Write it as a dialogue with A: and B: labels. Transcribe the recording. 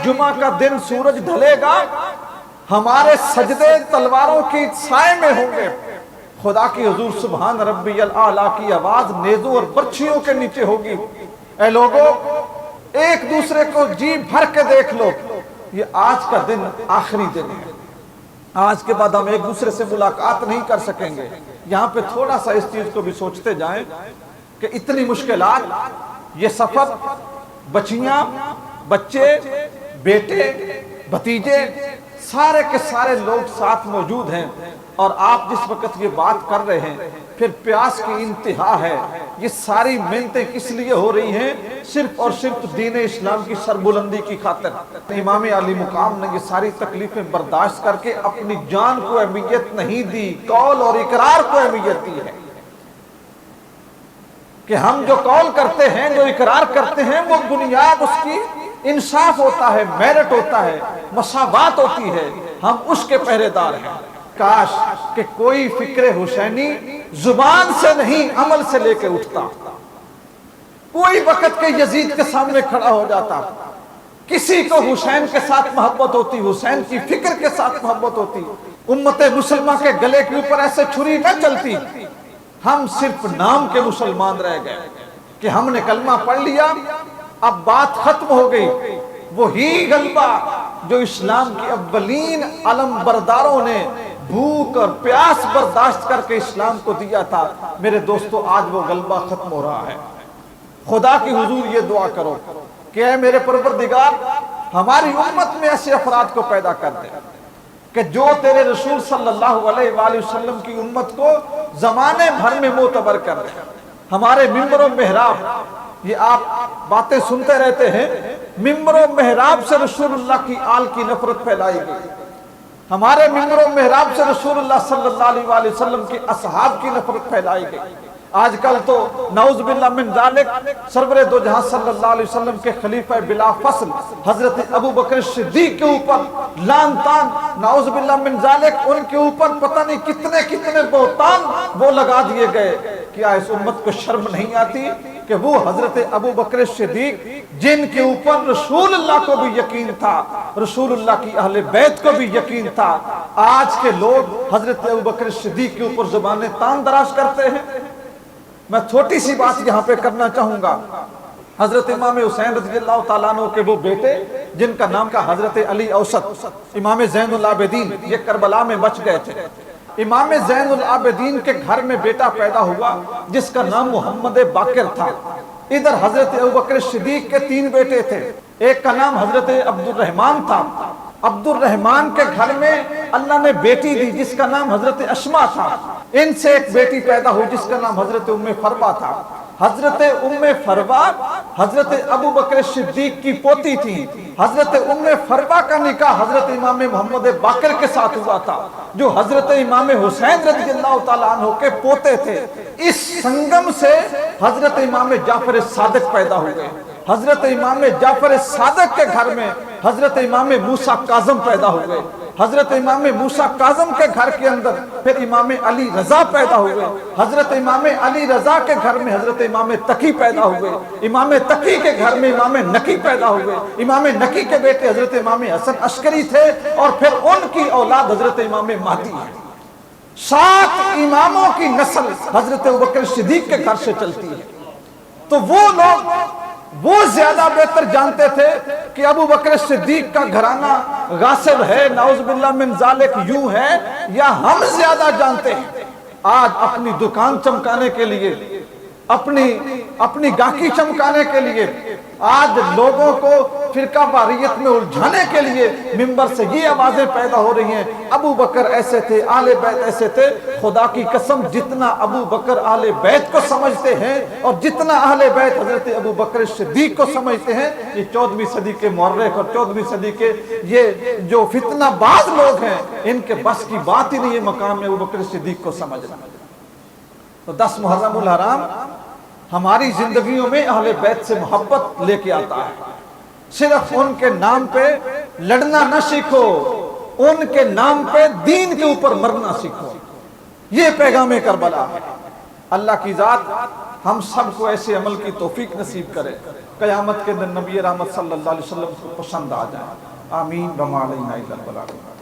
A: جمعہ کا دن سورج ڈھلے گا، ہمارے سجدے تلواروں کی سائے میں ہوں گے، خدا کی حضور سبحان ربی الاعلیٰ کی آواز نیزوں اور برچھیوں کے نیچے ہوگی۔ اے لوگوں، ایک دوسرے کو جی بھر کے دیکھ لو، یہ آج کا دن آخری دن ہے، آج کے بعد ہم ایک دوسرے سے ملاقات نہیں کر سکیں گے۔ یہاں پہ تھوڑا سا اس چیز کو بھی سوچتے جائیں کہ اتنی مشکلات، یہ سفر، بچیاں، بچے، بیٹے، بھتیجے، سارے کے سارے لوگ ساتھ موجود ہیں، اور آپ جس وقت یہ بات کر رہے ہیں پھر پیاس کی انتہا ہے۔ یہ ساری محنتیں کس لیے ہو رہی ہیں؟ صرف اور صرف دین اسلام کی سربلندی کی خاطر۔ امام علی مقام نے یہ ساری تکلیفیں برداشت کر کے اپنی جان کو اہمیت نہیں دی، قول اور اقرار کو اہمیت دی ہے کہ ہم جو قول کرتے ہیں، جو اقرار کرتے ہیں، وہ بنیاد اس کی انصاف ہوتا ہے، میرٹ ہوتا ہے، مساوات ہوتی ہے، ہم اس کے پہرے دار ہیں۔ کاش کہ کوئی فکر حسینی زبان سے نہیں عمل سے لے کے اٹھتا، کوئی وقت کے یزید کے سامنے کھڑا ہو جاتا، کسی کو حسین کے ساتھ محبت ہوتی، حسین کی فکر کے ساتھ محبت ہوتی، امت مسلمہ کے گلے کے اوپر ایسے چھری نہ چلتی۔ ہم صرف نام کے مسلمان رہ گئے کہ ہم نے کلمہ پڑھ لیا، اب بات ختم ہو گئی۔ وہی غلبہ جو اسلام کی اولین علم برداروں نے بھوک اور پیاس برداشت کر کے اسلام کو دیا تھا، میرے دوستو آج وہ غلبہ ختم ہو رہا ہے۔ خدا کی حضور یہ دعا کرو کہ اے میرے پروردگار، ہماری امت میں ایسے افراد کو پیدا کر دے کہ جو تیرے رسول صلی اللہ علیہ وآلہ وسلم کی امت کو زمانے بھر میں معتبر کر دے۔ ہمارے ممبر و محراب، یہ آپ باتیں سنتے رہتے ہیں، ممبر و محراب سے رسول اللہ کی آل کی نفرت پھیلائی گئی، ہمارے ممبر و محراب سے رسول اللہ صلی اللہ علیہ وآلہ وسلم کی اصحاب کی نفرت پھیلائی گئی۔ آج کل تو نعوذ باللہ من ذالک سرور دو جہاں صلی اللہ علیہ وسلم کے خلیفہ بلا فصل حضرت ابو بکر صدیق کے اوپر لعن طعن، نعوذ باللہ من ذالک ان کے اوپر پتہ نہیں کتنے کتنے بہتان وہ لگا دیے گئے۔ کیا اس امت کو شرم نہیں آتی کہ وہ حضرت ابو بکر صدیق جن کے اوپر رسول اللہ کو بھی یقین تھا، رسول اللہ کی اہل بیت کو بھی یقین تھا، آج کے لوگ حضرت ابو بکر صدیق کے اوپر زبانیں تان دراز کرتے ہیں؟ میں چھوٹی سی بات یہاں پہ کرنا چاہوں گا۔ حضرت امام حسین رضی اللہ تعالیٰ عنہ کے وہ بیٹے جن کا نام کا حضرت علی اوسط، امام زین العابدین، یہ کربلا میں بچ گئے تھے۔ امام زین العابدین کے گھر میں بیٹا پیدا ہوا جس کا نام محمد باقر تھا۔ ادھر حضرت ابوبکر صدیق کے 3 بیٹے تھے، ایک کا نام حضرت عبد الرحمن تھا۔ عبد الرحمن کے گھر میں اللہ نے بیٹی دی جس کا نام حضرت اسما تھا۔ ان سے ایک بیٹی پیدا ہوئی جس کا نام حضرت ام فروا تھا۔ حضرت ام فروا حضرت ابو بکر صدیق کی پوتی تھی۔ حضرت ام فروا کا نکاح حضرت امام محمد باقر کے ساتھ ہوا تھا جو حضرت امام حسین رضی اللہ تعالیٰ عنہ کے پوتے تھے۔ اس سنگم سے حضرت امام جعفر صادق پیدا ہوئے۔ حضرت امام جعفر صادق کے گھر میں حضرت امام موسیٰ کاظم پیدا ہوئے۔ حضرت امام موسیٰ کاظم کے گھر کے اندر پھر امام علی رضا پیدا ہوئے۔ حضرت امام علی رضا کے گھر میں حضرت امام تقی پیدا ہوئے۔ امام تقی کے گھر میں امام نقی پیدا ہوئے۔ امام نقی کے بیٹے حضرت امام حسن عسکری تھے اور پھر ان کی اولاد حضرت امام مہدی ہے۔ 7 اماموں کی نسل حضرت ابوبکر صدیق کے گھر سے چلتی ہے۔ تو وہ لوگ وہ زیادہ بہتر جانتے تھے کہ ابو بکر صدیق کا گھرانہ غاصب ہے، نعوذ باللہ من ذالک یوں ہے، یا ہم زیادہ جانتے ہیں؟ آج اپنی دکان چمکانے کے لیے، اپنی گاہکی چمکانے کے لیے، آج لوگوں کو فرقہ واریت میں الجھانے کے لیے منبر سے یہ آوازیں پیدا ہو رہی ہیں، ابو بکر ایسے تھے، آل بیت ایسے تھے۔ خدا کی قسم جتنا ابو بکر آل بیت کو سمجھتے ہیں اور جتنا اہل بیت حضرت ابو بکر صدیق کو سمجھتے ہیں، یہ 14ویں صدی کے مورخ اور 14ویں صدی کے یہ جو فتنہ باز لوگ ہیں، ان کے بس کی بات ہی نہیں ہے مقام میں ابو بکر صدیق کو سمجھنا۔ تو 10 محرم الحرام ہماری زندگیوں میں اہل بیت سے محبت لے کے آتا ہے۔ صرف ان کے نام پہ لڑنا نہ سیکھو، ان کے نام پہ دین کے اوپر مرنا سیکھو۔ یہ پیغام کربلا ہے۔ اللہ کی ذات ہم سب کو ایسے عمل کی توفیق نصیب کرے قیامت کے دن نبی رحمت صلی اللہ علیہ وسلم کو پسند آ جائے. آمین. وما علینا الا البلاغ.